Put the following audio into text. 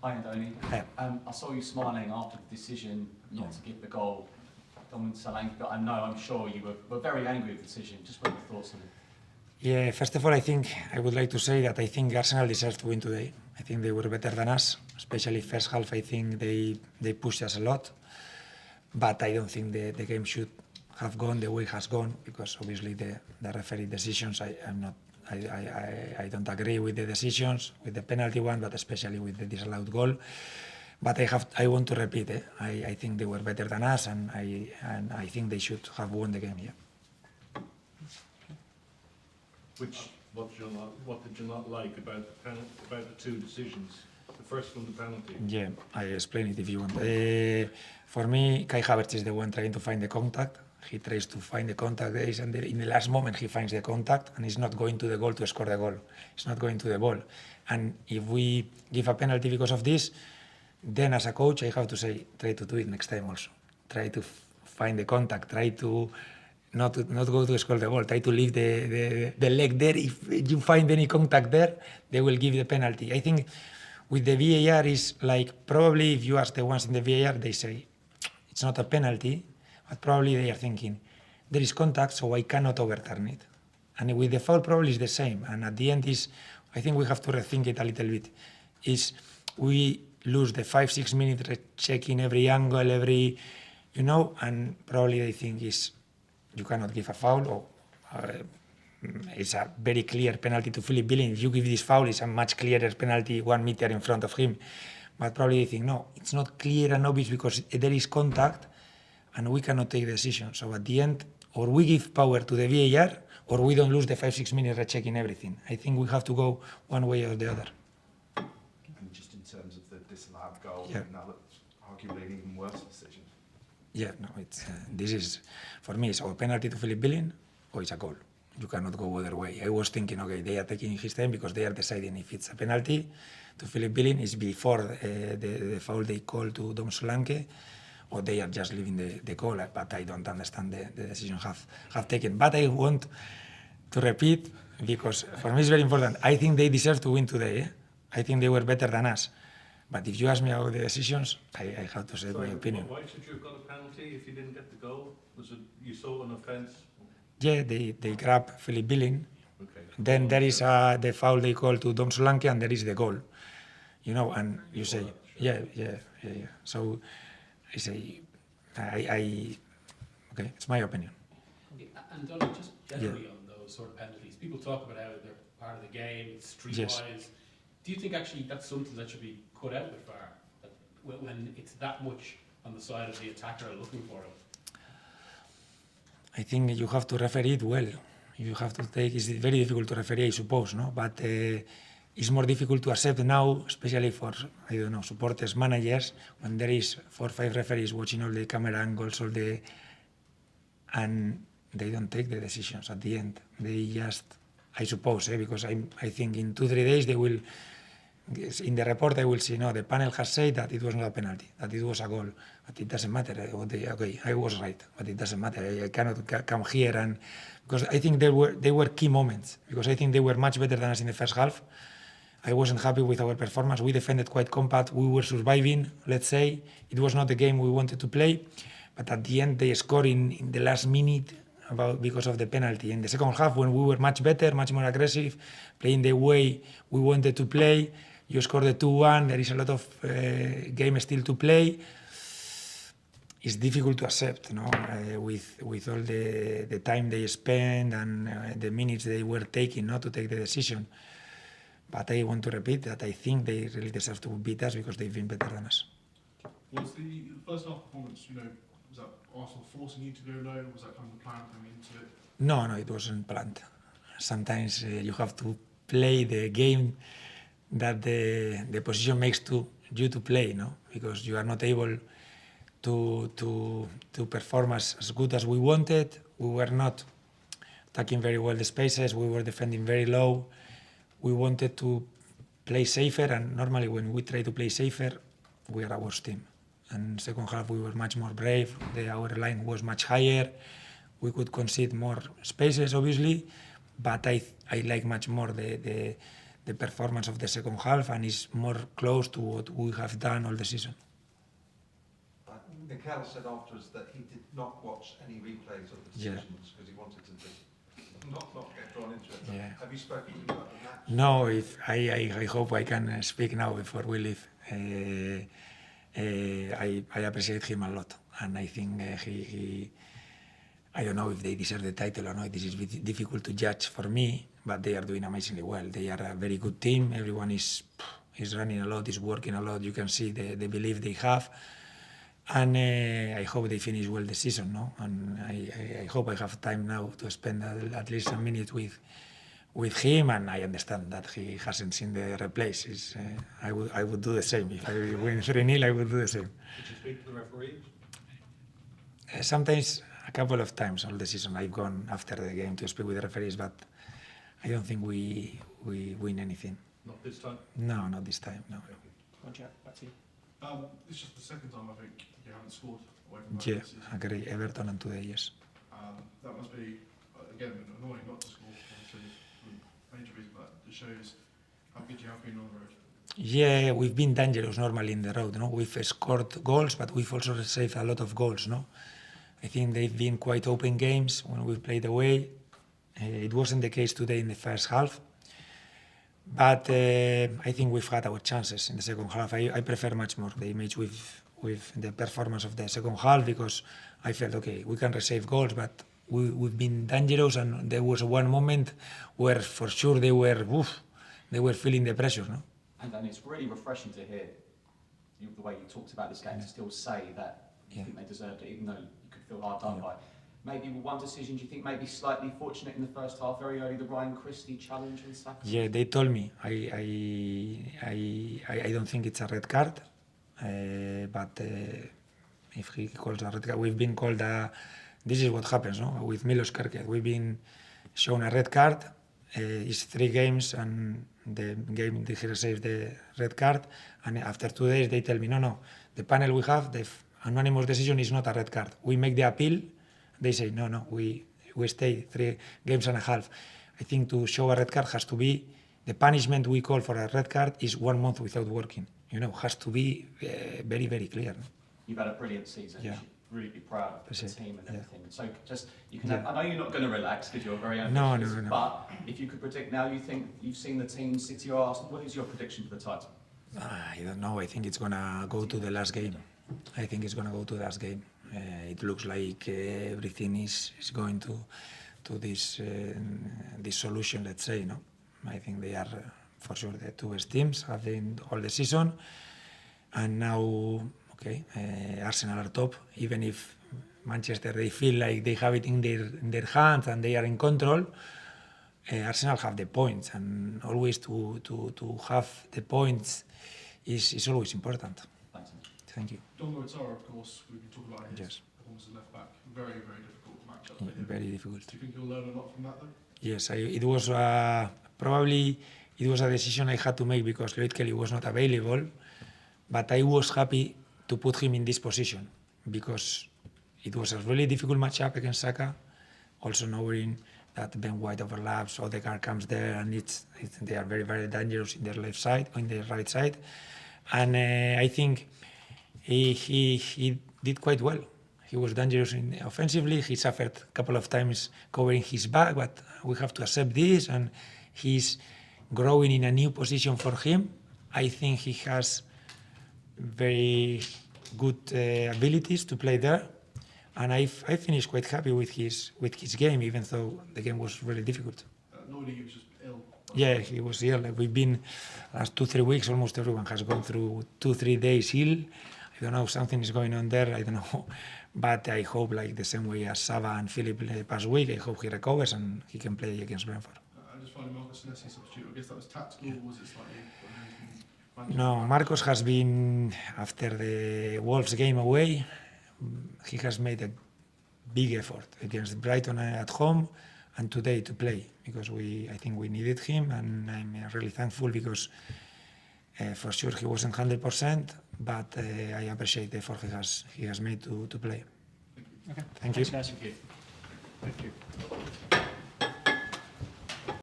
Hi, Andoni. I saw you smiling after the decision not to give the goal on Solanke, but I'm sure you were very angry with the decision. Just what your thoughts on it? Yeah, first of all, I would like to say that I think Arsenal deserves to win today. I think they were better than us, especially first half. I think they pushed us a lot, but I don't think the game should have gone the way it has gone, because obviously the referee decisions, I don't agree with the decisions, with the penalty one, but especially with the disallowed goal. But I want to repeat, I think they were better than us, and I think they should have won the game. Yeah. What did you not like about the two decisions? The first one, the penalty. Yeah, I explain it if you want. For me, Kai Havertz is the one trying to find the contact. He tries to find the contact, and in the last moment he finds the contact, and he's not going to the goal to score the goal. He's not going to the ball. And if we give a penalty because of this, then as a coach I have to say, try to do it next time also. Try to find the contact, try to not go to score the goal, try to leave the leg there. If you find any contact there, they will give the penalty. I think with the VAR is like, probably if you ask the ones in the VAR, they say it's not a penalty, but probably they are thinking there is contact, so I cannot overturn it. And with the foul probably is the same. And at the end I think we have to rethink it a little bit. We lose the 5-6 minutes checking every angle, and probably they think you cannot give a foul, or it's a very clear penalty to Philip Billing. If you give this foul, it's a much clearer penalty 1 meter in front of him. But probably they think, no, it's not clear and obvious because there is contact and we cannot take the decision. So at the end, or we give power to the VAR, or we don't lose the 5-6 minutes rechecking everything. I think we have to go one way or the other. And just in terms of the disallowed goal, Yeah. that looks arguably an even worse decision. Yeah, no, this is, for me, it's a penalty to Philip Billing or it's a goal. You cannot go other way. I was thinking, okay, they are taking his time because they are deciding if it's a penalty to Philip Billing, is before the foul they call to Dom Solanke, or they are just leaving the goal, but I don't understand the decision have taken. But I want to repeat, because for me it's very important, I think they deserve to win today. I think they were better than us. But if you ask me about the decisions, I have to say my opinion. Why should you have got a penalty if you didn't get the goal? Was it you saw an offence? Yeah, they grab Philip Billing. Okay. Then there is the foul they call to Dom Solanke, and there is the goal. And you say, yeah. So I say, okay, it's my opinion. Okay, and Donald, just generally on those sort of penalties, people talk about how they're part of the game, it's streetwise. Yes. Do you think actually that's something that should be cut out with VAR? That when it's that much on the side of the attacker looking for it? I think you have to referee it well. You have to it's very difficult to referee, I suppose, no? But it's more difficult to accept now, especially for, supporters, managers, when there is 4 or 5 referees watching all the camera angles, and they don't take the decisions at the end. They just, I suppose, because I think in 2-3 days they will, in the report I will see, no, the panel has said that it was not a penalty, that it was a goal, but it doesn't matter. Okay, I was right, but it doesn't matter. I cannot come here and, because I think they were key moments, because I think they were much better than us in the first half. I wasn't happy with our performance. We defended quite compact. We were surviving, let's say. It was not the game we wanted to play, but at the end they scored in the last minute because of the penalty. In the second half, when we were much better, much more aggressive, playing the way we wanted to play, you scored the 2-1. There is a lot of game still to play. It's difficult to accept, with all the time they spend and the minutes they were taking not to take the decision. But I want to repeat that I think they really deserve to beat us because they've been better than us. Was the first half performance, was that Arsenal forcing you to go low? Was that kind of the plan coming into it? No, it wasn't planned. Sometimes you have to play the game that the position makes you to play, because you are not able to perform as good as we wanted. We were not attacking very well the spaces. We were defending very low. We wanted to play safer, and normally when we try to play safer, we are a worse team. And second half we were much more brave. Our line was much higher. We could concede more spaces, obviously, but I like much more the the performance of the second half, and is more close to what we have done all the season. Mikel said afterwards that he did not watch any replays of the decisions because he wanted to just not get drawn into it. Yeah. Have you spoken to him about the match? No, if I hope I can speak now before we leave. I appreciate him a lot, and I think he I don't know if they deserve the title or not. This is difficult to judge for me, but they are doing amazingly well. They are a very good team. Everyone is running a lot, is working a lot. You can see the belief they have. And I hope they finish well the season, no? And I hope I have time now to spend at least a minute with him. And I understand that he hasn't seen the replays. I would do the same. If I win 3-0, I would do the same. Did you speak to the referee? Sometimes, a couple of times all the season, I've gone after the game to speak with the referees, but I don't think we win anything. Not this time? No, not this time, no. Roger, back to you. It's just the second time I think you haven't scored away from Yeah, home this season. I agree. Everton and today, yes. That must be, again, annoying not to score. Obviously, major reason for that. It shows how good you have been on the road. Yeah, we've been dangerous normally in the road, no? We've scored goals, but we've also saved a lot of goals, no? I think they've been quite open games when we played away. It wasn't the case today in the first half. But I think we've had our chances in the second half. I prefer much more the image with the performance of the second half, because I felt, okay, we can save goals, but we've been dangerous, and there was one moment where for sure they were feeling the pressure, no? And it's really refreshing to hear the way you talked about this game, to still say that you think they deserved it, even though you could feel hard done by. Maybe one decision, do you think maybe slightly fortunate in the first half, very early, the Ryan Christie challenge and Saka? Yeah, they told me. I don't think it's a red card, but if he calls a red card, we've been called this is what happens, no? With Milos Kerkez, we've been shown a red card. It's 3 games, and the game he received the red card, and after 2 days they tell me, no, the panel we have, the anonymous decision is not a red card. We make the appeal. They say, no, we stay 3 games and a half. I think to show a red card has to be, the punishment we call for a red card is 1 month without working. Has to be very, very clear. No? You've had a brilliant season. Yeah. You should really be proud of That's the it. team and Yeah. everything. So just, you can have, I know you're not going to relax because you're very ambitious, No. but if you could predict now, you think you've seen the team, City or Arsenal, what is your prediction for the title? I don't know. I think it's going to go to the last game. It looks like everything is going to this solution, let's say. No, I think they are for sure the 2 best teams having all the season, and now Arsenal are top. Even if Manchester, they feel like they have it in their hands and they are in control. Arsenal have the points, and always to have the points is always important. Thanks. Thank you. Don Moitara, of course, we've been talking about his Yes. performance as left back. Very, very difficult matchup for Yeah, him. very difficult. Do you think he'll learn a lot from that, though? Yes, it was probably it was a decision I had to make because Lloyd Kelly was not available, but I was happy to put him in this position because it was a really difficult matchup against Saka, also knowing that Ben White overlaps, Odegaard comes there, and they are very, very dangerous in their left side, on their right side, and I think he did quite well. He was dangerous offensively. He suffered a couple of times covering his back, but we have to accept this, and he's growing in a new position for him. I think he has very good abilities to play there, and I finished quite happy with his game, even though the game was really difficult. Nobody, he was just ill. Yeah, he was ill. We've been last 2-3 weeks. Almost everyone has gone through 2-3 days ill. I don't know, something is going on there. I don't know, but I hope, like the same way as Sava and Philip past week, I hope he recovers and he can play against Brentford. I just find Marcus Senesi substitute. I guess that was tactical, or was it slightly? No, Marcos has been, after the Wolves game away, he has made a big effort against Brighton at home and today to play, because I think we needed him, and I'm really thankful because for sure he wasn't 100%, but I appreciate the effort he has made to play. Okay. Thank you. Thanks, guys. Thank you.